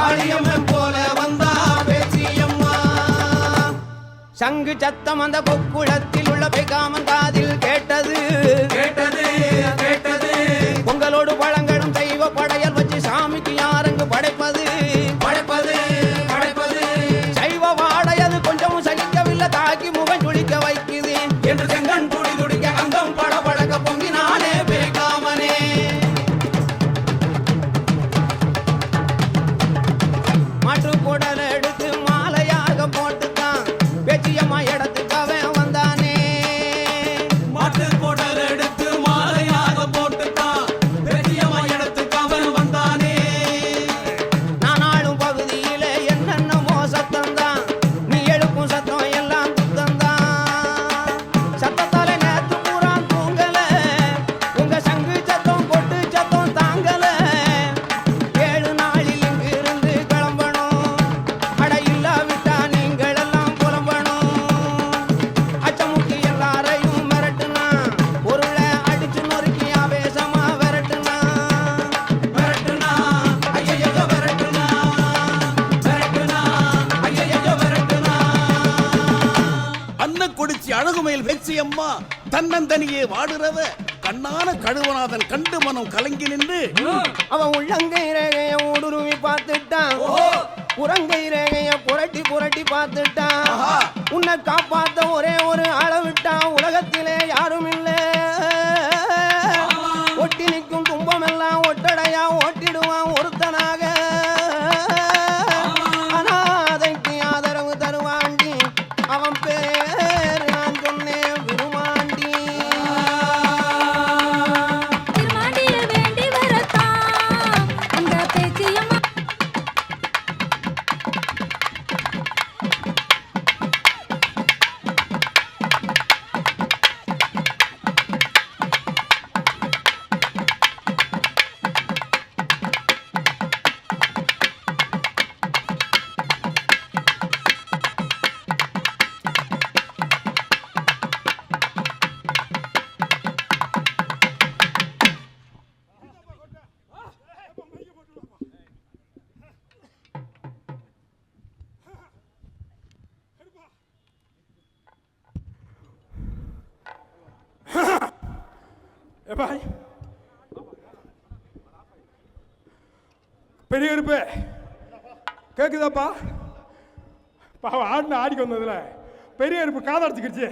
காளியம்மன் போல வந்தா பேச்சியம்மா. சங்கு சத்தம் அந்த கொக்குளத்தில் உள்ள பெகாமன் காதில் கேட்டது கேட்டது கேட்டது. பொங்கலோடு பழங்களும் தெய்வ படையல் வச்சு சாமிக்கு யாரங்கு படைப்பது படைப்பது படைப்பது. சைவ வாடையது கொஞ்சமும் சகிக்கவில்லை தாக்கி முகம் துடிக்க வைக்குது என்று செங்கன் துடி துடிக்க அங்கம் பட பழக்க பொங்கினானே பேகாமனே. மாற்று குடல் எடுத்து மாலையாக போட்டுத்தான் பேச்சியம்மா இடத்துக்கு அவன் வந்தானே. மாட்டு குடல் எடுத்து மாலையாக போட்டுத்தான் பேச்சியம்மா இடத்துக்கு அவன் வந்தானே. நானாளும் பகுதியில என்னென்னமோ சத்தம் தான் நீ எழுப்பும் சத்தம் எல்லாம் குத்தம் தான். சத்தத்தால நேத்து பூரா தூங்கல உங்க சங்கு சத்தம் கொட்டு சத்தம் தாங்கல. 7 நாளில் இங்கு இருந்து கிளம்பணும் அட இல்லாவிட்டா நீங்கள் எல்லாம் புலம்பணும். அச்சமுக்கி எல்லாரையும் மிரட்டுனா பொருளை அடிச்சு நொறுக்கி ஆவேசமா விரட்டுனா. விரட்டுனா ஐயையோ விரட்டுனா. விரட்டுனா ஐயையோ விரட்டுனா. அன்னக்குடிச்சி அழகுமயில் பேச்சியம்மா தன்னந்தனியே வாடுறத கண்ணான கழுவநாதன் கண்டு மனம் கலங்கி நின்று அவன் உள்ளங்கை ரேகைய ஊடுருவி பார்த்துட்டான். புறங்கை ரேகைய புரட்டி புரட்டி பார்த்துட்டான். உன்னை காப்பாத்த ஒரே ஒரு அளவிட்டான் உலகத்திலே யாரும் இல்லை. ஒட்டி நிற்கும் துன்பமெல்லாம் ஒட்டடையா ஓட்டிடுவான் ஒருத்தனாக. அனாதைக்கு ஆதரவு தருவாண்டி அவன் பேர் நான் சொன்னேன் விருமாண்டி. திருமாண்டிய வேண்டி வரத்தான் அந்த பேச்சியம்மா. பெரிய இருப்பு கேக்குதாப்பா? பாவம் ஆடின ஆடிக்கு வந்ததுல பெரிய இருப்பு காதடிச்சுக்கிடுச்சு.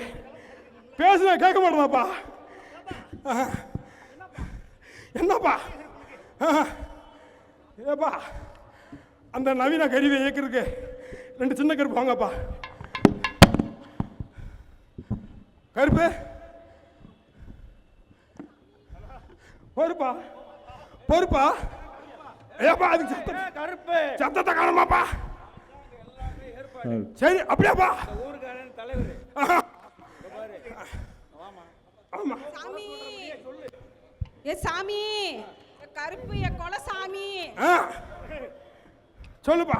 பேசுனா கேட்க மாட்டேதாப்பா. என்னப்பா ஏப்பா அந்த நவீன கருவியை இயக்கிறதுக்கு 2 சின்ன கருப்பு வாங்கப்பா. கருப்பு பொறுப்பா பொறுப்பா. ஏப்பா அதுக்கு சத்தம் கருப்பு சத்தத்தை காணுமாப்பா? சரி அப்படியாப்பா? ஊருக்காரன் தலைவர். ஆமா சாமி ஏ சாமி கருப்பு ஏ கொலை சாமி. சொல்லுப்பா.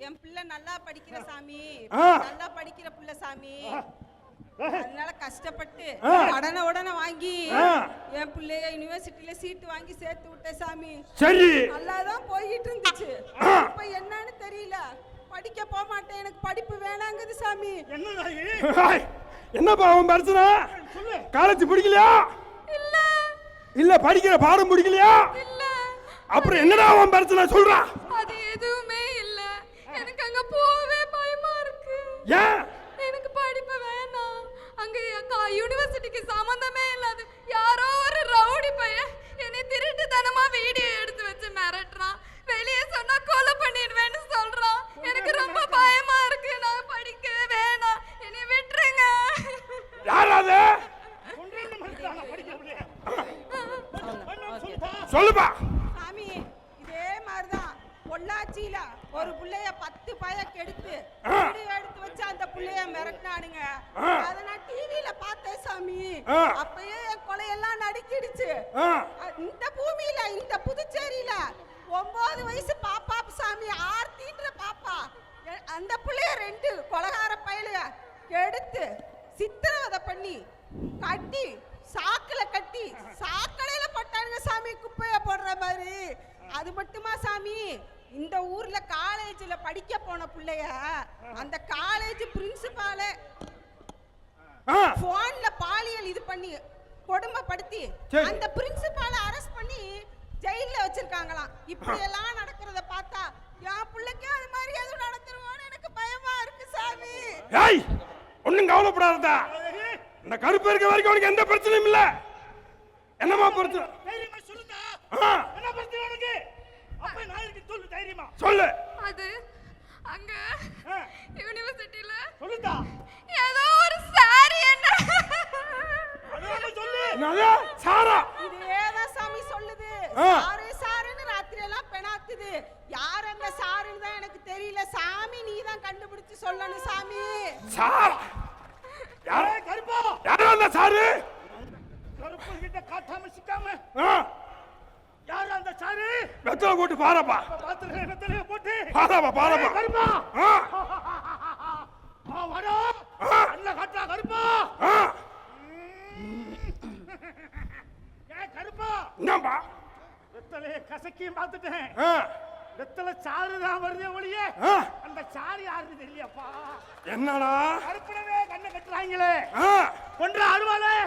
என் பிள்ளை நல்லா படிக்கிற சாமி. ஆ. நல்லா படிக்கிற பிள்ளை சாமி. அதனால கஷ்டப்பட்டு உடனே வாங்கி என் பிள்ளைய யூனிவர்சிட்டியில சீட்டு வாங்கி சேர்த்து விட்டேன் சாமி. சரி நல்லாதான் போயிட்டு இருந்துச்சு. இப்ப என்னன்னு தெரியல. படிக்க போக மாட்டேன் எனக்கு படிப்பு வேணாங்குது சாமி. என்னப்பா அவன் பிரச்சனை? காலேஜ் பிடிக்கலையா? இல்ல இல்ல படிக்கிற பாடம் பிடிக்கலையா? இல்ல அப்புறம் என்னடா அவன் பிரச்சனை சொல்றா? அது எதுவுமே இல்ல. எனக்கு அங்க போவே பயமா இருக்கு. ஏன்? எனக்கு படிப்பு வேணாம். அங்க யூனிவர்சிட்டிக்கு சம்பந்தமே இல்லாத யாரோ ஒரு ரவுடி பையன் என்னை திருட்டுத்தனமா வீடியோ எடுத்து வச்சு மிரட்டுறான். வெளியே சொன்னா கொலை பண்ணிடுவேன்னு சொல்றான். எனக்கு ரொம்ப பயமா இருக்கு. நான் படிக்கவே வேணாம். என்னை விட்டுருங்க. யாராவது சொல்லுப்பா. சாமி இதே மாதிரிதான் பொள்ளாச்சியில ஒரு புள்ளைய 10 பய கெடுத்து வீடியோ எடுத்து வச்சு அந்த புள்ளைய மிரட்டினானுங்க. அத நான் டிவில பார்த்தேன் சாமி. அப்பயே என் கொலையெல்லாம் நடுக்கிடுச்சு. இந்த பூமியில இந்த புதுச்சேரியில 9 வயசு பாப்பா சாமி ஆர்த்தின்ற பாப்பா அந்த புள்ளைய 2 கொலகார பயலுக கெடுத்து சித்திரவதை பண்ணி கட்டி சாக்குல கட்டி சாக்கடையில போட்டானுங்க சாமி. குப்பைய போடுற மாதிரி. அது மட்டும் மட்டுமா சாமி, இந்த ஊர்ல காலேஜ்ல படிக்க போன புள்ளைய அந்த காலேஜ் பிரின்சிபால போன்ல பாலியல் இது பண்ணி கொடுமைப்படுத்தி அந்த பிரின்சிபால அரெஸ்ட் பண்ணி ஜெயில வச்சிருக்காங்களாம். இப்படி எல்லாம் நடக்கிறத பார்த்தா என் பிள்ளைக்கு அது மாதிரி எதுவும் நடந்துருவோன்னு எனக்கு பயமா இருக்கு சாமி. ஏய், ஒண்ணும் கவலைப்படாதடா. இந்த கருப்பு இருக்க வரைக்கும் உனக்கு எந்த பிரச்சனையும் இல்ல. என்னமா பிரச்சனை? தைரியமா சொல்லுடா. என்ன பிரச்சனை உனக்கு? அப்ப நான் இருக்கு, சொல்லு தைரியமா. சொல்லு. அது அங்க யுனிவர்சிட்டில சொல்லுடா. ஏதோ ஒரு சாரி என்ன அத சொல்லு. என்னது? சாரா. இதேதான் சாமி சொல்லுது. சாரு சாருன்னு ராத்திரி எல்லாம் பெணாத்துது. யார் அந்த சாருன்னு தான் எனக்கு தெரியல சாமி, நீ தான் கண்டுபிடிச்சு சொல்லணும் சாமி. சாரா. யாரே கருப்பா? யாரோ அந்த சாரு? கருப்பு கிட்ட காட்டாம சிக்காம. யார் அந்த சாரு? வெத்தல போட்டு பாறப்பா. பாத்துறேன், வெத்தல போட்டு பாறப்பா. கருப்பா. வாடா. அண்ணா காட்டா கருப்பா. ஏய் கருப்பா. என்னப்பா? வெத்தலைய கசக்கி பார்த்துட்டேன். வெத்தல சாறு தான் வருதே ஒளியே. அந்த சாறு யாருன்னு தெரியலப்பா. என்னடா? கருப்பனவே கண்ணை கட்டுறாங்களே. கொன்ற அருவாளே.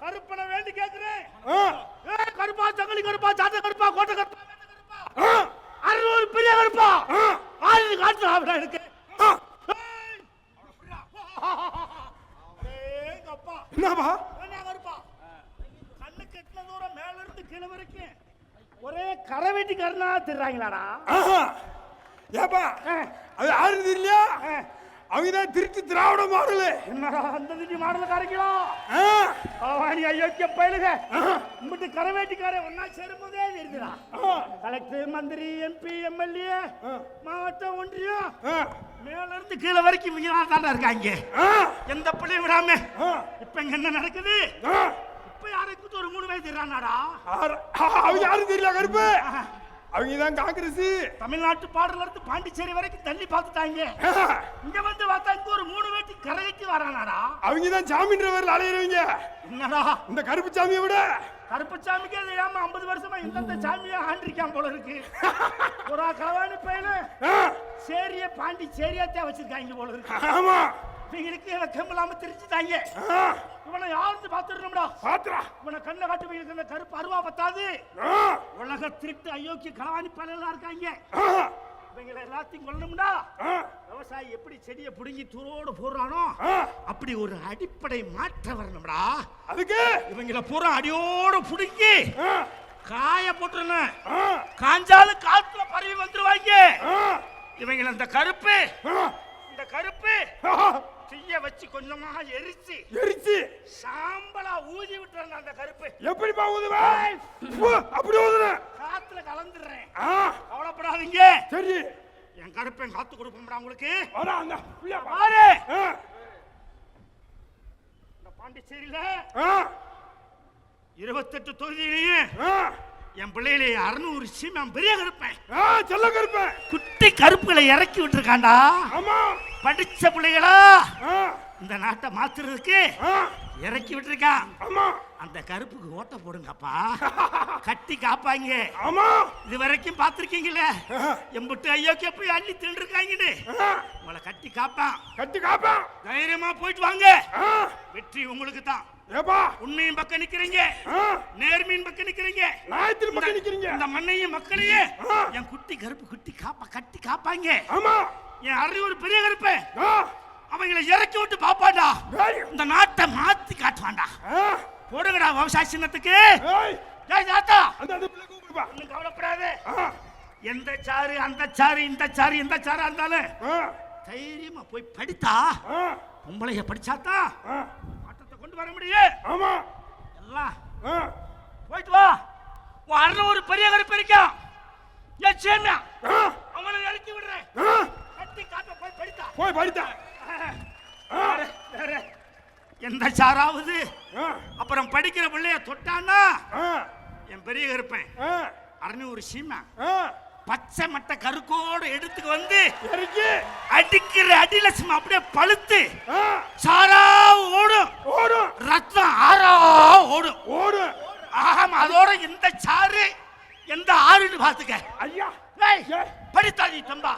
கருப்பனை வேண்டி கேக்குறேன். ஏய் கருப்பா, தங்களி கருப்பா, சாத்த கருப்பா, கோட்டை கருப்பா, வேட்ட கருப்பா. அருள் பெரிய கருப்பா. ஆளு காட்டுறா எனக்கு. ஏய் கப்பா. என்னப்பா? என்ன கருப்பா? கண்ணு கெட்டின தூரம் மேல இருந்து கீழ வரைக்கும் ஒரே கரை வெட்டி கருணா திர்றாங்களாடா. ஏப்பா, அது யாரு தெரியலையா? அவங்கதான் திருச்சி திராவிட மாடலு. என்னடா அந்த திட்டி மாடல காரங்களா? பவானி அயோக்கிய பயிலுக. இம்பிட்டு கரை வெட்டிக்காரன் ஒன்னா சேரும்போதே தெரியுதுடா. கலெக்டர், மந்திரி, எம்பி, எம்எல்ஏ, மாவட்ட ஒன்றியம் மேல இருந்து கீழே வரைக்கும் இவங்க தாண்டா இருக்காங்க. எந்த பிள்ளையும் விடாம. இப்ப இங்க என்ன நடக்குது? இப்ப யாருக்கு ஒரு 3 வயசு தெரியாதாடா? அவங்க யாரும் தெரியல கருப்பு. அவங்கதான் காங்கிரஸ். தமிழ்நாட்டு பாடல இருந்து பாண்டிச்சேரி வரைக்கும் தள்ளி பார்த்துட்டாங்க. இங்க வந்து பார்த்தா இங்க ஒரு 3 வேட்டி கரைக்கு வரானாடா. அவங்கதான் சாமின்ற பேர்ல அலையறவங்க. என்னடா இந்த கருப்பு சாமியை விட கருப்பு சாமிக்கு அது ஏமா 50 வருஷமா இந்த சாமியா ஆண்டிருக்கான் போல இருக்கு. ஒரு களவாணி பையனு சேரிய பாண்டிச்சேரியாத்தே வச்சிருக்காங்க போல இருக்கு. ஆமா, இவங்களுக்கு வெக்கம் இல்லாம தெரிஞ்சுட்டாங்க. இவனை யாருந்து பாத்துறோம்டா? பாத்துறா. இவனை கண்ணை காட்டு போய் இந்த கருப்பு அருவா பத்தாது. உலக திருட்டு அயோக்கிய களவாணி பையலாம் இருக்காங்க. இவங்களை எல்லாத்தையும் கொல்லணும்டா. விவசாயி எப்படி செடியை புடுங்கி தூரோடு போடுறானோ அப்படி ஒரு அடிப்படை மாற்ற வரணும்டா. அதுக்கு இவங்களை பூரா அடியோடு புடுங்கி காய போட்டுருங்க. காஞ்சாலும் காத்துல பரவி வந்துருவாங்க. இவங்களை இந்த கருப்பு தீய வச்சு கொஞ்சமா எரிச்சு சாம்பலா ஊதி விட்டுறாங்க. அந்த கருப்பு எப்படிப்பா ஊதுவே? அப்படி ஊதுற காத்துல கலந்துடுறேன். கவலைப்படாதீங்க. சரி, என் கருப்பை காத்து கொடுப்போம்டா உங்களுக்கு. பாரு, இந்த பாண்டிச்சேரியில 28 தொகுதியிலையும் என் பிள்ளைகளை 600 சீமான் பெரிய கருப்பேன். செல்ல கருப்பேன் குட்டி கருப்புகளை இறக்கி விட்டுருக்காண்டா. ஆமா, படிச்ச பிள்ளைகளா இந்த நாட்டை மாத்துறதுக்கு இறக்கி விட்டுருக்கான். ஆமா, அந்த கருப்புக்கு ஓட்ட போடுங்கப்பா. கட்டி காப்பாங்க. ஆமா, இது வரைக்கும் பாத்திருக்கீங்களே எம்பிட்டு ஐயோக்கிய போய் அள்ளி தின்றுருக்காங்கன்னு. உங்களை கட்டி காப்பான். தைரியமா போயிட்டு வாங்க. வெற்றி உங்களுக்கு தான். உண்மையின் பக்கம் நிக்கிறீங்க, நேர்மையின் பக்கம் நிக்கிறீங்க, நியாயத்தின் பக்கம் நிக்கிறீங்க. இந்த மண்ணையும் மக்களையும் என் குட்டி கருப்பு கட்டி காப்பாங்க. என் அருள் ஒரு பெரிய கருப்பு அவங்களை இறக்கி விட்டு பாப்பாண்டா. இந்த நாட்டை மாத்தி காட்டுவாண்டா. போடுங்கடா விவசாய சின்னத்துக்கு. கவலைப்படாது. எந்த சாரு அந்த சாரு இந்த சாரு எந்த சாரா இருந்தாலும் தைரியமா போய் படித்தா பொம்பளைய படிச்சாதான் மாற்றத்தை கொண்டு வர முடியும். ஆமா, எல்லாம் போயிட்டு வா. ஒரு பெரிய கருப்பு இருக்கான். என் சேமியா அவனை இறக்கி விடுறேன். கட்டி காட்ட போய் படித்தா. எந்த சாராவது அப்புறம் படிக்கிற பிள்ளைய தொட்டான்னா என் பெரிய கருப்பேன் 600 சீமா பச்சை மட்டை கருக்கோடு எடுத்துக்கு வந்து அடிக்கிற அடியில சும்மா அப்படியே பழுத்து சாரா ஓடும், ரத்தம் ஆறா ஓடும். ஆமா, அதோட இந்த சாறு எந்த ஆறுன்னு பாத்துக்க. ஐயா ஏய், படித்தாதி தம்பா.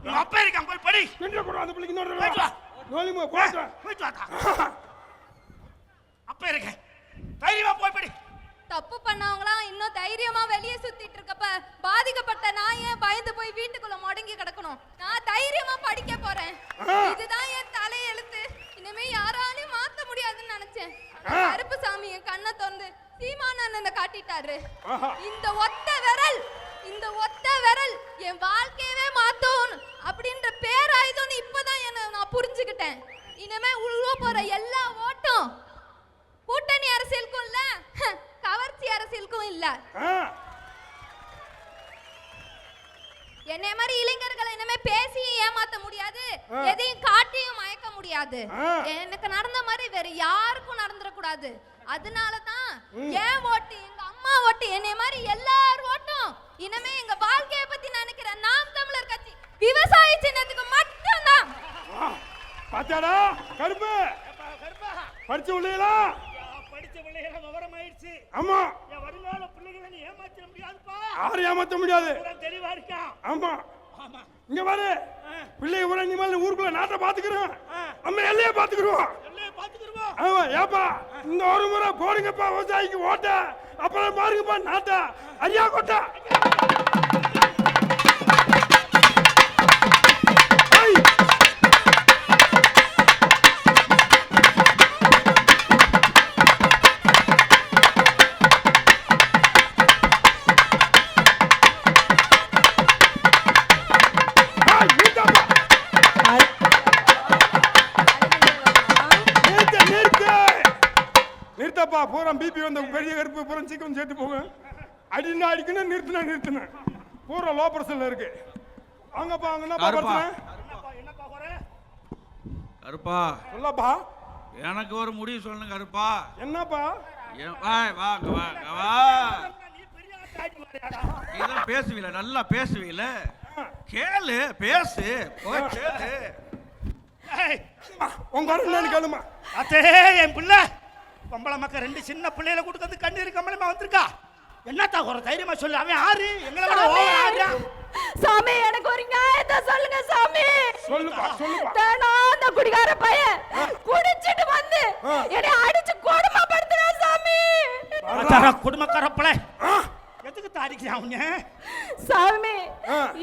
உங்க அப்பா இருக்கான், போய் படி. நின்ற கூட அந்த பிள்ளைக்கு இன்னொரு போயிட்டு வா. நோலிமா போட்டு போயிட்டு வாடா. அப்பா இருக்கேன், தைரியமா போய் படி. தப்பு பண்ணவங்களாம் இன்னும் தைரியமா வெளியே சுத்திட்டு இருக்கப்ப பாதிக்கப்பட்ட நான் ஏன் பயந்து போய் வீட்டுக்குள்ள முடங்கி கிடக்கணும்? நான் தைரியமா படிக்க போறேன். இதுதான் என் தலையெழுத்து. இனிமே யாராலையும் மாத்த முடியாதுன்னு நினைச்சேன். கருப்பு சாமி என் கண்ணை திறந்து சீமானந்த காட்டிட்டாரு. இந்த ஒத்த விரல் என் வாழ்க்கையவே மாத்தும் அப்படின்ற பேராயுதம்னு இப்பதான் நான் புரிஞ்சுக்கிட்டேன். இனிமே உள்ள போற எல்லா ஓட்டும் கூட்டணி அரசியலுக்கும் இல்ல, கவர்ச்சி அரசியலுக்கும் இல்ல. என்னை மாதிரி இளைஞர்களை இனிமே பேசி ஏமாத்த முடியாது, எதையும் காட்டியும் மயக்க முடியாது. எனக்கு நடந்த மாதிரி வேற யாருக்கும் நடந்துடக்கூடாது. அதனாலதான் என் ஓட்டு, எங்க அம்மா ஓட்டு, என்னை மாதிரி எல்லார் ஓட்டும் இனிமே எங்க வாழ்க்கைய பத்தி நினைக்கிற நாம் தமிழர் கட்சி விவசாய சின்னத்துக்கு மட்டும்தான். பாத்தியாடா கருப்பு படிச்சு உள்ளீங்களா? படிச்ச பிள்ளைகளை விவரம் ஆயிடுச்சு. ஆமா, என் வருங்கால பிள்ளைகளை நீ ஏமாற்ற முடியாதுப்பா. யாரும் ஏமாத்த முடியாது. தெளிவா இருக்கா? ஆமா, இங்க பாரு, பிள்ளை ஊர இனிமேல் ஊருக்குள்ள நாட்டை பாத்துக்கிறோம், நம்ம எல்லையை பாத்துக்கிறோம். ஆமா, ஏப்பா இந்த ஒரு முறை போடுங்கப்பா விவசாயிக்கு ஓட்ட, அப்புறம் பாருங்கப்பா நாட்டை ஐயா கொட்டா. நிறுத்தப்பா, பூரா பிபி வந்த பெரிய கருப்பு பூரா சீக்கிரம் சேர்த்து போங்க. அடினா அடிக்கணும், நிறுத்தினா நிறுத்தினேன். பூரா லோ பிரஷர்ல இருக்கு. வாங்கப்பா, அங்க என்னப்பா பிரச்சனை? கருப்பா சொல்லப்பா, எனக்கு ஒரு முடிவு சொல்லுங்க கருப்பா. என்னப்பா? நீதான் பேசுவீல, நல்லா பேசுவீல, கேளு, பேசு, கேளு. உங்க அருள் கேளுமா. அத்தே, என் பிள்ளை பொம்பளை மக்கள் 2 சின்ன பிள்ளைகளை கொடுக்கறது கண்ணீர் கம்பளமா வந்திருக்கா. என்னத்தா ஒரு தைரியமா சொல்லு. அவன் ஆறு எங்களை விட ஓவரா. சாமி, எனக்கு ஒரு நியாயத்தை சொல்லுங்க சாமி. சொல்லுப்பா, சொல்லுப்பா. தானோ அந்த குடிகார பையன் குடிச்சிட்டு வந்து என்னை அடிச்சு கொடுமைப்படுத்துறான் சாமி. அதாரா குடும்பக்கார பிள்ளை. எதுக்கு தாடிக்கிறான் அவனே? சாமி,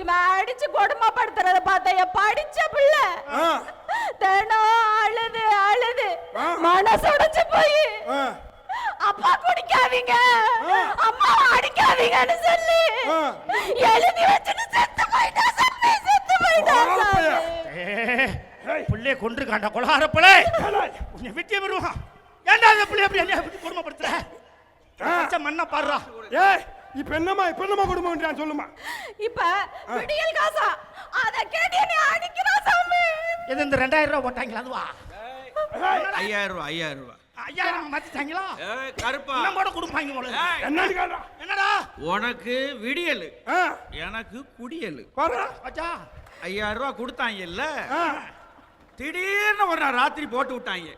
இவன் அடிச்சு கொடுமைப்படுத்துறத பார்த்தா என் படிச்ச பிள்ளை தினம் அழுது அழுது மனசு உடைஞ்சு போய் அப்பா குடிக்காதீங்க, அம்மா அடிக்காதீங்கன்னு சொல்லி எழுதி வச்சுட்டு செத்து போயிட்டா சாமி, செத்து போயிட்டா சாமி. பிள்ளைய கொன்றுக்காண்டா கொலகார பிள்ளை. உன்னை விட்டு விடுவான். ஏன்டா அந்த பிள்ளை அப்படி என்ன கொடுமைப்படுத்துற? மண்ணை பாடுறா. ஏய், இப்ப என்னமா குடும்பம் சொல்லுமா. இப்ப விடியல் காசா அத கேட்டு என்ன அடிக்கிறா சாமி. இது இந்த 2000 ரூபாய் போட்டாங்களா? அதுவா 5000 ரூபாய் 5000 ரூபாய் 5000 மாத்திட்டாங்களா? கருப்பா நம்மோட கொடுப்பாங்க போல. என்னடா உனக்கு விடியல், எனக்கு குடியல். அச்சா 5000 ரூபாய் கொடுத்தாங்க இல்ல, திடீர்னு ஒரு நாள் ராத்திரி போட்டு விட்டாங்க.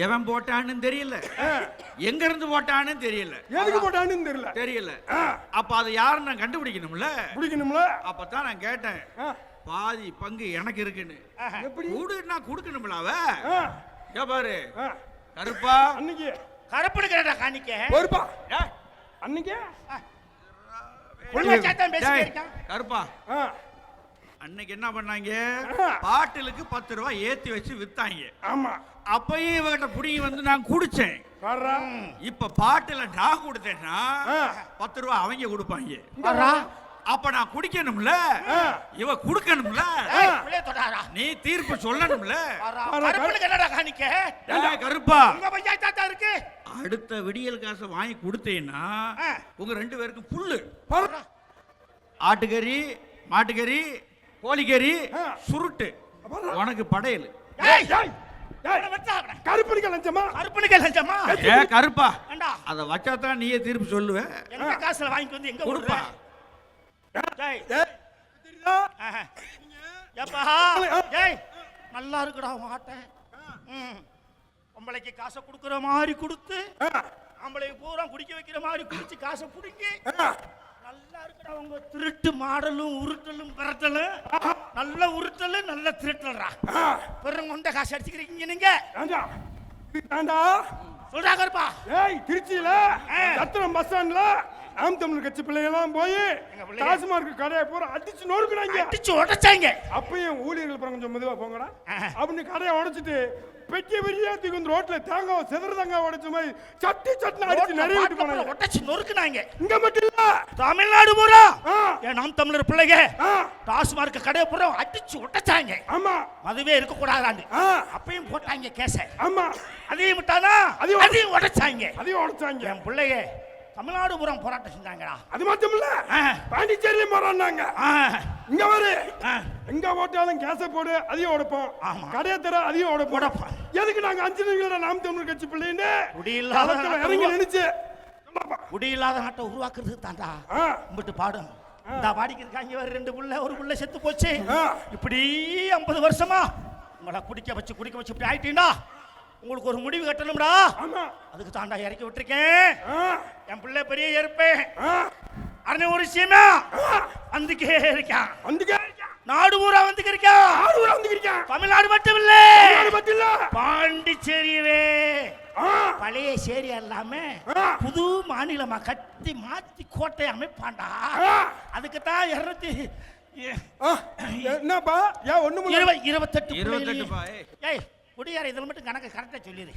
எவன் போட்டான்னு தெரியல, எங்க இருந்து போட்டான்னு தெரியல, எதுக்கு போட்டான்னு தெரியல. அப்ப அது யாருன்னு நான் கண்டுபிடிக்கணும்ல. அப்பதான் நான் கேட்டேன், பாதி பங்கு எனக்கு இருக்குன்னு. நான் கொடுக்கணும்ல. அவ பாரு கருப்பா, அன்னைக்கு கருப்புடுக்கிறடா காணிக்க ஒருப்பா அன்னைக்கு கருப்பா அன்னைக்கு என்ன பண்ணாங்க, பாட்டிலுக்கு 10 ரூபாய் ஏத்தி வச்சு வித்தாங்க. ஆமா, அப்பயும் இவகிட்ட புடிங்கி வந்து நான் குடிச்சேன். இப்ப பாட்டில நான் கொடுத்தேன்னா 10 ரூபாய் அவங்க கொடுப்பாங்க. அப்ப நான் குடிக்கணும்ல, இவ குடுக்கணும்ல, நீ தீர்ப்பு சொல்லணும்ல. கருப்பா, அடுத்த விடியல் காசை வாங்கி கொடுத்தேன்னா உங்க 2 பேருக்கும் புல்லு, ஆட்டுக்கறி, மாட்டுக்கறி, கோழிக்கறி, சுருட்டு, உனக்கு படையல். கருப்பா, அத வச்சாதான் நீயே தீர்ப்பு சொல்லுவ. காசுல வாங்கிட்டு வந்து எங்க கொடுப்பா. நல்லா இருக்குடா மாட்ட. பொம்பளைக்கு காசை கொடுக்குற மாதிரி கொடுத்து, ஆம்பளைக்கு பூரா குடிக்க வைக்கிற மாதிரி குடிச்சு காசை புடிக்கி நல்லா இருக்குடா உங்க திருட்டு மாடலும் உருட்டலும் பிறட்டலும். நல்ல உருட்டலு நல்ல திருட்டல்ரா. பிறகு கொண்ட காசு அடிச்சுக்கிறீங்க நீங்க. சொல்றா கருப்பா. ஏய் திருச்சியில சத்திரம் பஸ் ஸ்டாண்ட்ல நாம் தமிழர் கட்சி பிள்ளைகள்லாம் போய் டாஸ்மார்க் கடையை பூரா அடிச்சு நொறுக்குனாங்க, அடிச்சு உடைச்சாங்க. அப்பயும் ஊழியர்கள் அப்புறம் கொஞ்சம் மெதுவா போங்கடா அப்படின்னு கடையை உடைச்சிட்டு பெட்டி பெரிய தூக்கி வந்து ரோட்ல தேங்காய் செதற தேங்காய் உடைச்ச மாதிரி சட்டி சட்னி அடிச்சு நிறைய போனாங்க, உடைச்சு நொறுக்குனாங்க. இங்க மட்டும் இல்ல தமிழ்நாடு பூரா ஏன் நாம் தமிழர் பிள்ளைங்க டாஸ்மார்க் கடையை பூரா அடிச்சு உடைச்சாங்க. ஆமா அதுவே இருக்க கூடாதாண்டு அப்பயும் போட்டாங்க கேச. ஆமா அதையும் விட்டானா அதையும் உடைச்சாங்க. என் பிள்ளைங்க தமிழ்நாடு பூரா போராட்டம் செஞ்சாங்கடா. அது மட்டும் இல்ல பாண்டிச்சேரியிலும் போராடினாங்க. இங்க வரு எங்க ஓட்டாலும் கேச போடு அதையும் உடைப்போம், கடையை தர அதையும் உடைப்போம். எதுக்கு நாங்க 5 நிமிடம் நாம் தமிழர் கட்சி பிள்ளைன்னு இறங்கி நினைச்சு குடியில்லாத நாட்டை உருவாக்குறது தாண்டா உங்கள்கிட்ட பாடும். இந்த பாடிக்கு இருக்காங்க ஒரு 2 புள்ள, ஒரு புள்ள செத்து போச்சு. இப்படி 50 வருஷமா உங்களை குடிக்க வச்சு இப்படி ஆயிட்டீங்களா? உங்களுக்கு ஒரு முடிவு கட்டணும்டா. அதுக்கு தாண்டா இறக்கி விட்டுருக்கேன். என் பிள்ளை பெரிய இருப்பேன் அரணை ஒரு சீமா வந்துக்கே இருக்கான். நாடு ஊரா வந்துருக்கான். தமிழ்நாடு மட்டும் இல்ல பாண்டிச்சேரியவே பழைய சேரி இல்லாம புது மாநிலமா கட்டி மாத்தி கோட்டை அமைப்பாண்டா. அதுக்குத்தான் 28 குடியார இதில் மட்டும் கணக்கு கரெக்டா சொல்லிடு.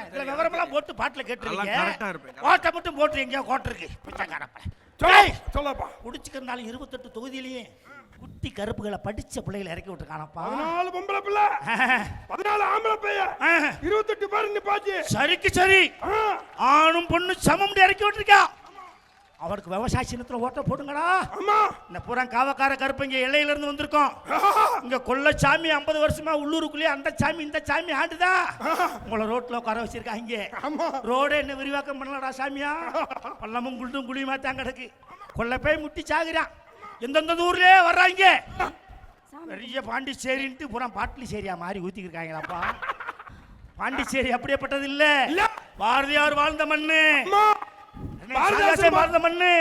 இதுல விவரமெல்லாம் போட்டு பாட்டுல கேட்டுருக்கீங்க. கோட்டை மட்டும் போட்டு எங்கேயோ கோட்டை இருக்கு சொல்லப்பா. குடிச்சுக்கிறனால 28 தொகுதியிலேயே குட்டி கருப்புகளை படிச்ச பிள்ளைகளை இறக்கி விட்டுருக்கானப்பா. 14 பொம்பளை பிள்ளை 14 ஆம்பளை பையன் 28 பேர் நிப்பாச்சு. சரிக்கு சரி ஆணும் பொண்ணு சமம் இறக்கி விட்டுருக்கா. அவருக்கு விவசாய சின்னத்துல ஓட்ட போடுங்கடா. இந்த பூரா காவக்கார கருப்பங்க எல்லையில இருந்து வந்திருக்கோம். இங்க கொள்ளச்சாமி 50 வருஷமா உள்ளூருக்குள்ளேயே அந்த சாமி இந்த சாமி ஆண்டுதா. உங்களை ரோட்ல உட்கார வச்சிருக்காங்க. ரோட என்ன விரிவாக்கம் பண்ணலடா சாமியா. பள்ளமும் குண்டும் குழியுமா தான் கிடக்கு. கொள்ள போய் முட்டி சாகுறான். எந்தெந்த ஊர்லயே வர்றாங்க. பெரிய பாண்டிச்சேரின்ட்டு பூரா பாட்டிலி சேரியா மாறி ஊத்திக்கிருக்காங்களாப்பா. பாண்டிச்சேரி அப்படியேப்பட்டது இல்ல, பாரதியார் வாழ்ந்த மண்ணு, வாழ்ந்த மண்ணு.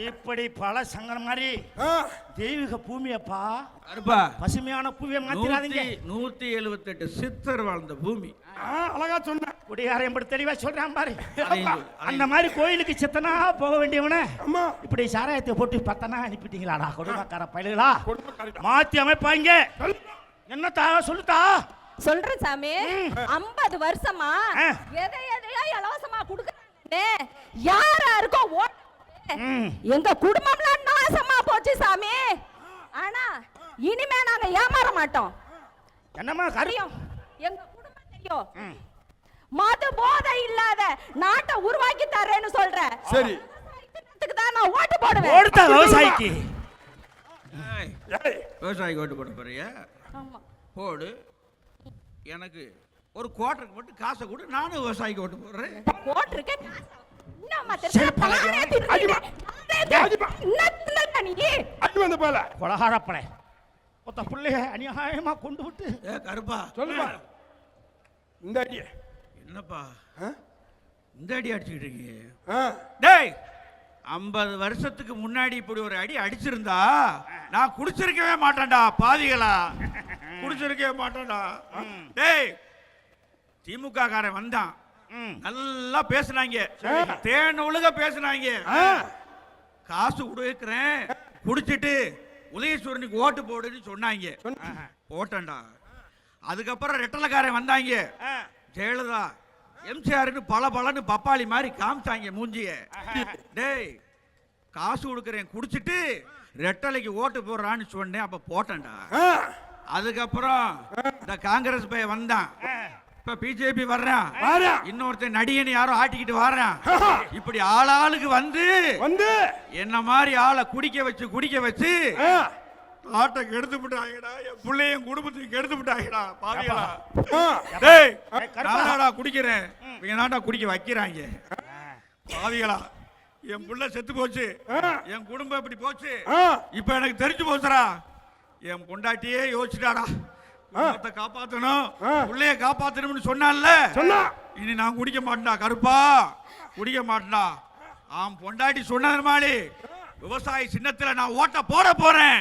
இப்படி பல சங்கரம் மாதிரி தெய்வீக பூமியப்பா. பசுமையான பூமியை மாத்திராதீங்க. 178 சித்தர் வாழ்ந்த பூமி. அழகா சொன்ன குடியார எப்படி தெளிவா சொல்றான் பாரு. அந்த மாதிரி கோயிலுக்கு சித்தனா போக வேண்டியவன இப்படி சாராயத்தை போட்டு பத்தனா அனுப்பிட்டீங்களாடா கொடுமைக்கார பயலுகளா. மாத்தி அமைப்பாங்க. என்னத்தா சொல்லுதா? சொல்றேன் சாமி. 50 வருஷமா எதையோ இலவசமா கொடுக்க யாருக்கோ எங்க குடும்பம்லாம் நாசமா போச்சு சாமி. ஆனா இனிமே நாங்க ஏமாற மாட்டோம். என்னமா காரியம்? எங்க குடும்பத்தையும் மது போதை இல்லாத நாட்டை உருவாக்கி தரேன்னு சொல்றேன். சரி இதுக்கு தான் நான் ஓட்டு போடுவேன். ஓடுதா விவசாயிக்கு? விவசாயிக்கு ஓட்டு போட போறியா? ஆமா போடு. எனக்கு ஒரு குவார்டருக்கு மட்டும் காசை கொடு, நானும் விவசாயிக்கு ஓட்டு போடுறேன். போட்டுருக்க கொலகாரப்பளை ஒத்த பிள்ளைய அநியாயமா கொண்டு விட்டு. கருப்பா சொல்லுப்பா. இந்த அடி என்னப்பா இந்த அடி அடிச்சுக்கிட்டு இருக்கீங்க? டேய் 50 வருஷத்துக்கு முன்னாடி இப்படி ஒரு அடி அடிச்சிருந்தா நான் குடிச்சிருக்கவே மாட்டேன்டா. பாவிகளா குடிச்சிருக்கவே மாட்டேன்டா. டேய் திமுக காரன் வந்தான், நல்லா பேசுனாங்க, தேன் ஒழுக பேசுனாங்க. காசு கொடுக்கிறேன் குடிச்சிட்டு உதயசூரனுக்கு ஓட்டு போடுன்னு சொன்னாங்க. போட்டேன்டா. அதுக்கப்புறம் ரெட்டலக்காரன் வந்தாங்க, ஜெயலலிதா எம்ஜிஆர்னு பல பப்பாளி மாதிரி காமிச்சாங்க மூஞ்சிய. டேய் காசு கொடுக்கிறேன் குடிச்சிட்டு ரெட்டலைக்கு ஓட்டு போடுறான்னு சொன்னேன், அப்ப போட்டேன்டா. அதுக்கப்புறம் இந்த காங்கிரஸ் பையன் வந்தான், இப்ப பிஜேபி வர்றான், இன்னொருத்தன் நடிகன் யாரோ ஆட்டிக்கிட்டு வர்றான். இப்படி ஆளாளுக்கு வந்து என்ன மாதிரி ஆளை குடிக்க வச்சு நாட்டை கெடுத்து விட்டாங்கடா. என் பிள்ளையும் குடும்பத்தையும் கெடுத்து விட்டாங்கடா பாவிகளா. டேய் நானாடா குடிக்கிறேன், இவங்க நாட்டா குடிக்க வைக்கிறாங்க பாவிகளா. என் புள்ள செத்து போச்சு, என் குடும்பம் இப்படி போச்சு. இப்ப எனக்கு தெரிஞ்சு போச்சுடா. என் பொண்டாட்டியே யோசிச்சுட்டாடா, காப்பாத்தணும் புள்ளைய காப்பாத்தணும்னு சொன்னால. இனி நான் குடிக்க மாட்டேன்டா கருப்பா, குடிக்க மாட்டேன்டா. ஆம் பொண்டாட்டி சொன்னது மாதிரி விவசாய சின்னத்துல நான் ஓட்ட போட போறேன்.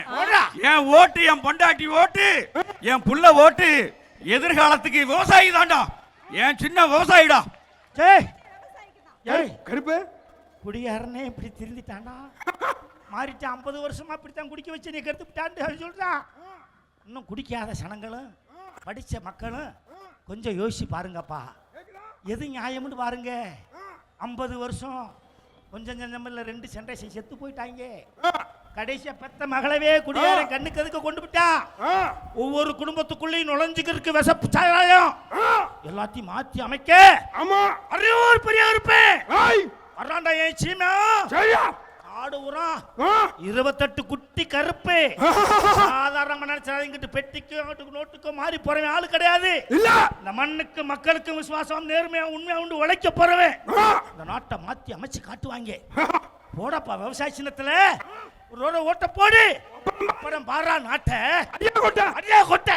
என் ஓட்டு என் பொண்டாட்டி ஓட்டு என் புள்ள ஓட்டு எதிர்காலத்துக்கு விவசாயி தான்டா. என் சின்ன விவசாயிடா. கருப்பு குடியாரனே இப்படி திருந்திட்டான்டா. மாறிட்டு 50 வருஷமா இப்படித்தான் குடிக்க வச்சு நீ கருத்து விட்டான்னு சொல்றான். இன்னும் குடிக்காத சனங்களும் படிச்ச மக்களும் கொஞ்சம் யோசிச்சு பாருங்கப்பா. எது நியாயம்னு பாருங்க. 50 வருஷம் கொஞ்சம் கொஞ்சமில்ல 2 ஜெனரேஷன் செத்து போயிட்டாங்க. கடைசியா பெத்த மகளவே குடியார கண்ணுக்கு எதுக்கு கொண்டு விட்டா. ஒவ்வொரு குடும்பத்துக்குள்ளேயும் நுழைஞ்சுக்கிறதுக்கு விஷப்பு சாராயம் எல்லாத்தையும் மாத்தி அமைக்க. ஆமா அறிவோர் பெரிய இருப்பேன் வர்றாண்டா என் சீமா. ஆடு உரம் 28 குட்டி கருப்பு. சாதாரண நினைச்சாங்கிட்டு பெட்டிக்கும் நோட்டுக்கும் மாறி போறவன் ஆளு கிடையாது. இந்த மண்ணுக்கு மக்களுக்கு விசுவாசம் நேர்மையா உண்மையா உண்டு உழைக்க போறவன். இந்த நாட்டை மாத்தி அமைச்சு காட்டுவாங்க. போடப்பா விவசாய சின்னத்துல ஒரு ஓட்ட போடு. அப்புறம் பாரா நாட்டை அடியா கொட்ட.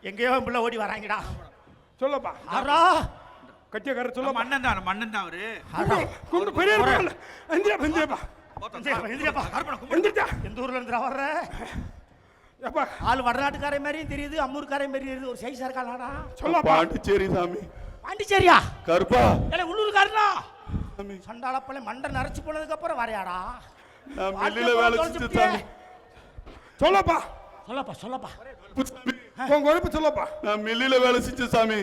எங்கேயோ பிள்ளை ஓடி வராங்கடா. சொல்லப்பா ஆரா கட்டியக்கார சொல்ல. மண்ணன் தான் அவரு. பெரிய எந்திரிப்பா. எந்த ஊர்ல இருந்து வர்ற? ஆள் வடநாட்டுக்கார மாதிரியும் தெரியுது, அம்மூர்கார மாதிரி தெரியுது. ஒரு சைஸா இருக்காளாடா. சொல்ல. பாண்டிச்சேரி சாமி. பாண்டிச்சேரியா? கருப்பா உள்ளூர்காரனா? சண்டாளப்பள்ளி மண்டை நரைச்சு போனதுக்கு அப்புறம் வரையாடா. நான் மில்லில வேலை செஞ்ச சாமி. சொல்லப்பா சொல்லப்பா உங்க உழைப்பு சொல்லப்பா. நான் மில்லில வேலை செஞ்ச சாமி.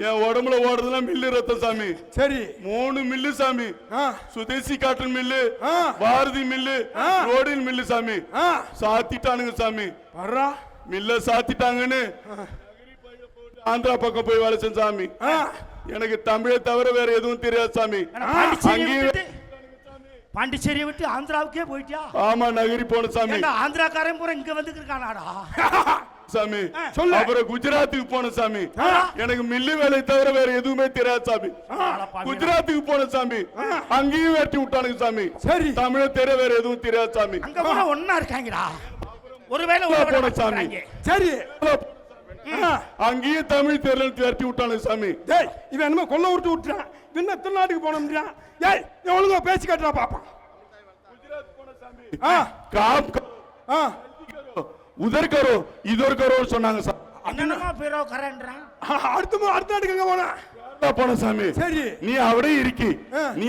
என் உடம்புல ஓடுறதுலாம் மில்லு ரத்தம் சாமி. சரி 3 மில்லு சாமி. Swadeshi cotton mill, Bharati mill, ரோடின் மில்லு சாமி. சாத்திட்டானுங்க சாமி. வர்றா மில்ல சாத்திட்டாங்கன்னு ஆந்திரா பக்கம் போய் வேலை செஞ்ச சாமி. எனக்கு தமிழை தவிர வேற எதுவும் தெரியாது சாமி. பாண்டிச்சேரியை விட்டு ஆந்திராவுக்கே போயிட்டியா? ஆமா நகரி போன சாமி. ஆந்திராக்காரன் பூரா இங்க வந்து இருக்கானாடா சாமி. அப்புறம் குஜராத்துக்கு போன சாமி. எனக்கு மில்லு வேலை தவிர வேற எதுவுமே தெரியாது சாமி. குஜராத்துக்கு போன சாமி. அங்கேயும் வெட்டி விட்டானுங்க சாமி. சரி தமிழை தெரிய வேற எதுவும் தெரியாது சாமி. அங்க போனா ஒண்ணா இருக்காங்கடா. ஒருவேளை போன சாமி. சரி அங்கேயும் தமிழ் தெரியல வெட்டி விட்டானுங்க சாமி. டேய் இவன் என்னமோ கொல்ல விட்டு விட்டுறான். இன்னும் எத்தனை நாட்டுக்கு போனோம்னா ஏய் நீ ஒழுங்கா பேசி காட்டுறா பாப்பா. குஜராத் போன சாமி. உதர் கரோ இதர் கரோ சொன்னாங்க சார். என்னமா பேரோ கரேன்றான். அடுத்த நாட்டுக்கு எங்க போன சாமி. சரி நீ അവിടെ இருக்கு. நீ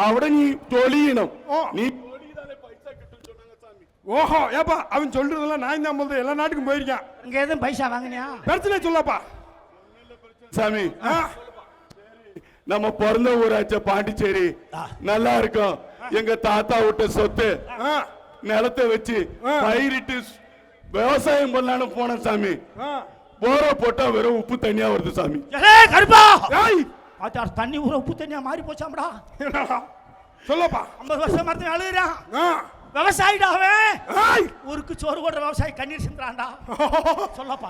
അവിടെ நீ தொழியினம். நீ ஓஹோ ஏப்பா அவன் சொல்றதெல்லாம் நான் தான் போது எல்லா நாட்டுக்கும் போயிருக்கேன். இங்க எதுவும் பைசா வாங்கினியா? பிரச்சனை சொல்லப்பா சாமி. நம்ம பிறந்த ஊராச்ச பாண்டிச்சேரி நல்லா இருக்கும். எங்க தாத்தா விட்ட சொத்து நிலத்தை வச்சு பயிரிட்டு விவசாயம் பண்ணலான்னு போன சாமி. போர போட்டா வெறும் உப்பு தண்ணியா வருது சாமி. தண்ணி ஊற உப்பு தண்ணியா மாறி போச்சாம்டா. சொல்லப்பா 50 வருஷம் மரத்து அழுகுறான். விவசாயிடா ஊருக்கு சோறு போடுற விவசாயி கண்ணீர் சிந்துறான்டா. சொல்லப்பா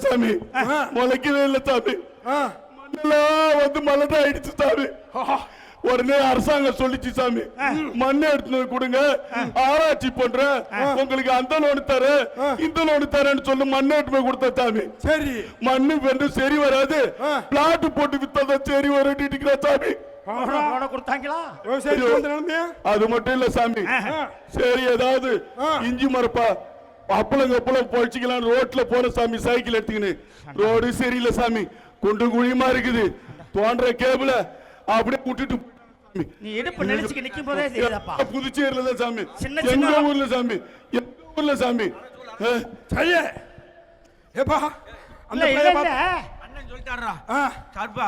சாமி. முளைக்கவே இல்லை சாமி. மண்ணெல்லாம் வந்து மலதான் ஆயிடுச்சு சாமி. உடனே அரசாங்கம் சொல்லிச்சு சாமி மண்ணை எடுத்து கொடுங்க ஆராய்ச்சி பண்ற உங்களுக்கு அந்த லோன் தர இந்த லோன் தரேன்னு சொல்லி மண்ணை எடுத்து போய் கொடுத்த சாமி. சரி மண்ணு வென்று சரி வராது பிளாட் போட்டு வித்தா சரி வர சாமி. அது மட்டும் இல்ல சாமி. சரி ஏதாவது இஞ்சி மரப்பா அப்பளம் பொழிச்சிக்கலாம் ரோட்ல போன சாமி. சைக்கிள் எடுத்துக்கின்னு ரோடு சரியில்லை சாமி. குண்டும் குழியுமா இருக்குது. தோன்ற கேபிள அப்படியே விட்டுட்டு நீ இடுப்பு நெளிச்சுக்கு நிக்கும் போதே தெரியுதப்பா. புதுச்சேரியில தான் சாமி. எங்க ஊர்ல சாமி. எங்க ஊர்ல சாமி. சரியே ஏப்பா அந்த சொல்லிட்டாரா கருப்பா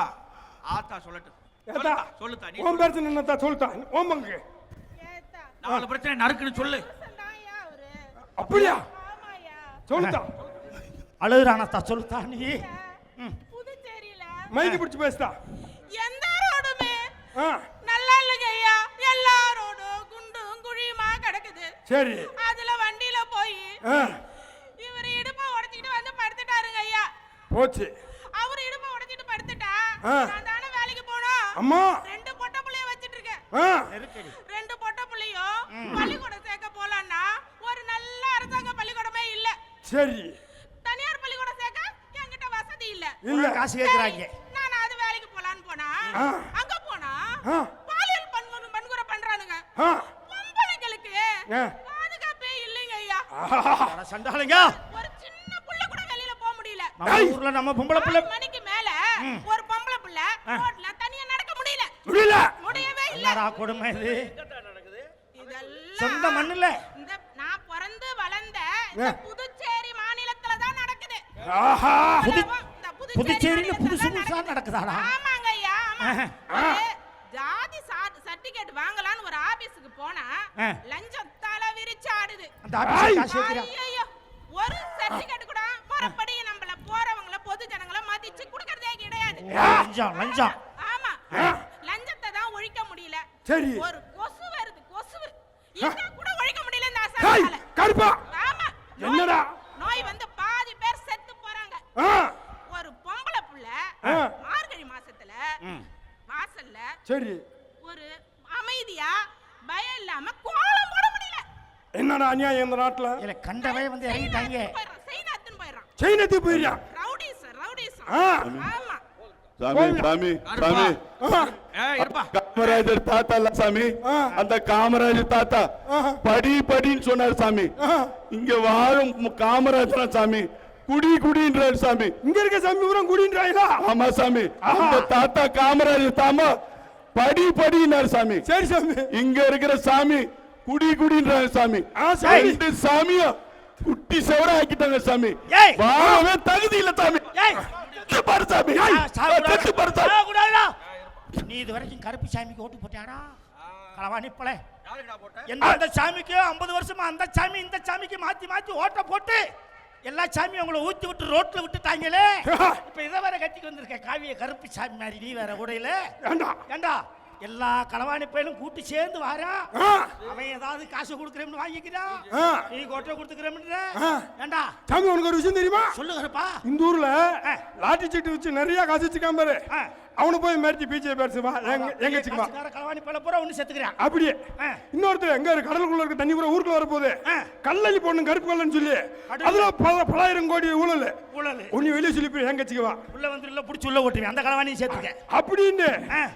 ஆத்தா சொல்லட்டும் ஏத்தா சொல்லுதா நீ உன் பிரச்சனை என்னத்தா சொல்லிட்டா உன் பங்கு ஏத்தா நாலு பிரச்சனை நறுக்குன்னு சொல்லு தாயா அவரு அப்படியா ஆமாயா சொல்லுதா அழுகுறானத்தா சொல்லுத்தா நீ புதுச்சேரியில மைக்கு பிடிச்சு பேசுதா எந்த ரோடுமே ஆ நல்லா இல்லைங்க ஐயா எல்லா ரோடும் குண்டும் குழியுமா கிடக்குது சரி அதுல வண்டியில போய் ஆ இவர் இடுப்பை உடைச்சிட்டு வந்து படுத்துட்டாருங்க ஐயா போச்சு அவர் இடுப்பை உடைச்சிட்டு படுத்துட்டா ஆ. நான் தானே வேலைக்கு போனோம் அம்மா 2 பொட்டை புள்ளைய வச்சிட்டு இருக்கேன் ஆ 2 பொட்டை புள்ளையும் பள்ளிக்கூடம் சேர்க்க போலான்னா ஒரு நல்ல அரசாங்க பள்ளிக்கூடமே இல்ல சரி தனியார் பள்ளிக்கூடம் சேர்க்க என்கிட்ட வசதி இல்ல இல்ல காசு கேட்குறாங்க நான் அது வேலைக்கு போலான்னு போனா ஆ. அங்க போனா ஆ. பாலியல் வன்முறை பண்றானுங்க ஆ பொம்பளைங்களுக்கு ஆ. பாதுகாப்பே இல்லைங்க ஐயா சண்டாளுங்க ஒரு சின்ன புள்ள கூட வெளியில போக முடியல நம்ம ஊர்ல நம்ம பொம்பளை பிள்ளை 6 மணிக்கு மேல ஒரு பொம்பளை புள்ள ரோட்ல தனியா நடக்க முடியல முடியல முடியவே இல்ல என்னடா கொடுமை இது இதெல்லாம் சொந்த மண்ணுல இந்த நான் பிறந்து வளர்ந்த இந்த புதுச்சேரி மாநிலத்துல தான் நடக்குது ஆஹா இந்த புதுச்சேரியில மாநிலத்துல புதுசு தான் புதுசா நடக்குது. நடக்குதாடா ஆமாங்க ஐயா ஆமா ஒரு ஜாதி சர்டிபிகேட் வாங்கலாம்னு ஒரு ஆபீஸ்க்கு போனா லஞ்சம் தலை விரிச்சு ஆடுது அந்த ஆபீஸ் காசு கேக்குறா ஐயோ ஒரு சர்டிபிகேட் கூட முறைப்படி நம்மள போறவங்கள பொது ஜனங்கள மதிச்சு கொடுக்கறதே கிடையாது லஞ்சம் லஞ்சம் ஆமா லஞ்சத்தை தான் ஒழிக்க முடியல சரி ஒரு கொசு வருது கொசு இத கூட ஒழிக்க முடியல இந்த ஹேய் அரசாங்கத்தால கருப்பா ஆமா என்னடா நோய் வந்து பாதி பேர் செத்து போறாங்க ஆ ஒரு பொம்பளை புள்ள ஆ. மார்கழி மாசத்துல வாசல்ல சரி ஒரு அமைதியா பயம் இல்லாம கோலம் போட முடியல என்னடா அநியாயம் இந்த நாட்டுல இல்ல கண்டவே வந்து இறங்கிட்டாங்க செய்தாத்துன்னு போயிடுறான் சைனத்துக்கு போயிரியா ரவுடிஸ் ஆ. ஆமா சாமி சாமி சாமி இருப்பா காமராஜர் தாத்தா இல்ல சாமி ஆ. அந்த காமராஜர் தாத்தா ஆஹா. படின்னு சொன்னார் சாமி ஆஹா. இங்க வாழும் காமராஜர் சாமி குடின்றார் சாமி இங்க இருக்க சாமி பூரா குடின்றாங்களா ஆமா சாமி அந்த தாத்தா காமராஜர் தாமா படினார் சாமி சரி சாமி இங்க இருக்கிற சாமி குடின்றார் சாமி சாமி. ரெண்டு சாமியும் குட்டி செவரா ஆக்கிட்டாங்க சாமி ஏய். வாழவே தகுதி இல்ல சாமி ஏய் செத்து பாரு சாமி செத்து பாரு சாமி கூடாதுடா நீ இது வரைக்கும் கருப்பு சாமிக்கு ஓட்டு போட்டியாடா களவாணி பழ எந்த சாமிக்கு 50 வருஷமா அந்த சாமி இந்த சாமிக்கு மாத்தி ஓட்ட போட்டு எல்லா சாமியும் உங்களை ஊத்தி விட்டு ரோட்ல விட்டுட்டாங்களே இப்ப இதை வேற கட்டிக்கு வந்திருக்க காவிய கருப்பு சாமி மாதிரி நீ வேற உடையில ஏண்டா எல்லா களவாணி பையனும் கூட்டி சேர்ந்து வாரா அவன் ஏதாவது காசு கொடுக்கறேன்னு வாங்கிக்கிறான் நீ கொட்டை கொடுத்துக்கிறேன்ற ஏண்டா சாமி உனக்கு ஒரு விஷயம் தெரியுமா சொல்லுங்கப்பா இந்த ஊர்ல லாட்டி சீட்டு வச்சு நிறைய காசு வச்சுக்காம பாரு அவனை போய் மிரட்டி பீச்சை பேசுவா எங்க வச்சுக்குவா களவாணி பையில பூரா ஒண்ணு செத்துக்கிறான் அப்படியே இன்னொருத்தர் எங்க கடலுக்குள்ள இருக்க தண்ணி பூரா ஊருக்குள்ள வரப்போகுது கல்லள்ளி போடணும் கருப்பு கல்லன்னு சொல்லி அதுல பலாயிரம் கோடி ஊழல் ஒன்னு வெளியே சொல்லி போய் எங்க வச்சுக்குவா உள்ள வந்து உள்ள புடிச்சு உள்ள ஓட்டுவேன் அந்த களவாணியும் சேர்த்துக்க அப்படின்னு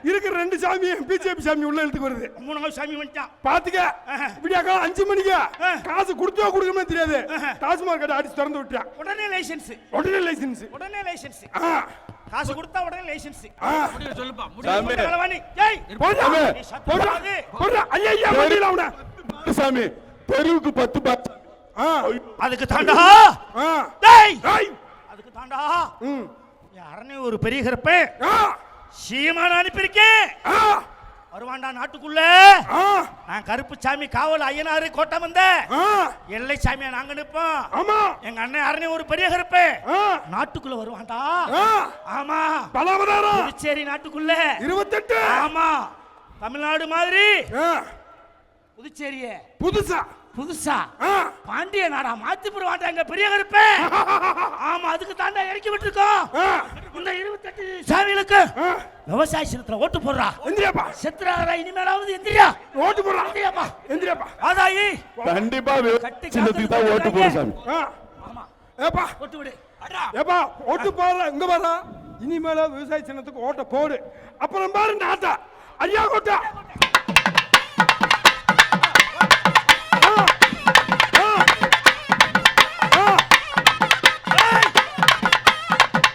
இருக்கிற 2 சாமி பிஜேபி சாமி உள்ள இழுத்துக்கு வருது 3 சாமி வந்துட்டான் பாத்துக்க இப்படியாக்கா 5 மணிக்கு காசு கொடுத்தோ கொடுக்கணுமே தெரியாது டாஸ்மாக் கடை அடிச்சு திறந்து விட்டான் உடனே லைசென்ஸ் காசு கொடுத்தா உடனே லைசென்ஸ் முடிவு சொல்லுப்பா சாமி. களவாணி ஏய் ஐயா வண்டியில அவன சாமி தெருவுக்கு 10 பாத்து அதுக்கு தாண்டா ஆ. டேய் ஏய். அதுக்கு தாண்டா யாரனே ஒரு பெரிய கருப்பே சீமான அனுப்பியிருக்கேன் ஆ. வருவாண்டா நாட்டுக்குள்ள ஆ. நான் கருப்பு சாமி காவல் ஐயனாரு கோட்டம் வந்த ஆ. எல்லை சாமியா நாங்க நிப்போம் ஆமா எங்க அண்ணன் யாரனே ஒரு பெரிய கருப்பே ஆ. நாட்டுக்குள்ள வருவாண்டா ஆ. ஆமா பலாவதாரம் புதுச்சேரி நாட்டுக்குள்ள 28 ஆமா தமிழ்நாடு மாதிரி ஆ. புதுச்சேரிய புதுசா ஆ. பாண்டிய நாடா மாத்தி போடுவாண்டாங்க பெரிய கருப்பே ஆமா அதுக்கு தாண்டா இறக்கி விட்டுருக்கோம் ஆ. இந்த 28 சாமிகளுக்கு ஆ. விவசாய சின்னத்துல ஓட்டு போடுறா எந்திரியாப்பா செத்துறாரா இனிமேலாவது எந்திரியா ஓட்டு போடுறா எந்திரியாப்பா எந்திரியாப்பா ஆதாயி கண்டிப்பா சின்னத்துக்கு தான் ஓட்டு போடு சாமி ஆ. ஆமா ஏப்பா ஓட்டு விடு ஏப்பா ஓட்டு போடுற இங்க பாரு இனிமேல விவசாய சின்னத்துக்கு ஓட்ட போடு அப்புறம் பாரு நாட்டா ஐயா கோட்டா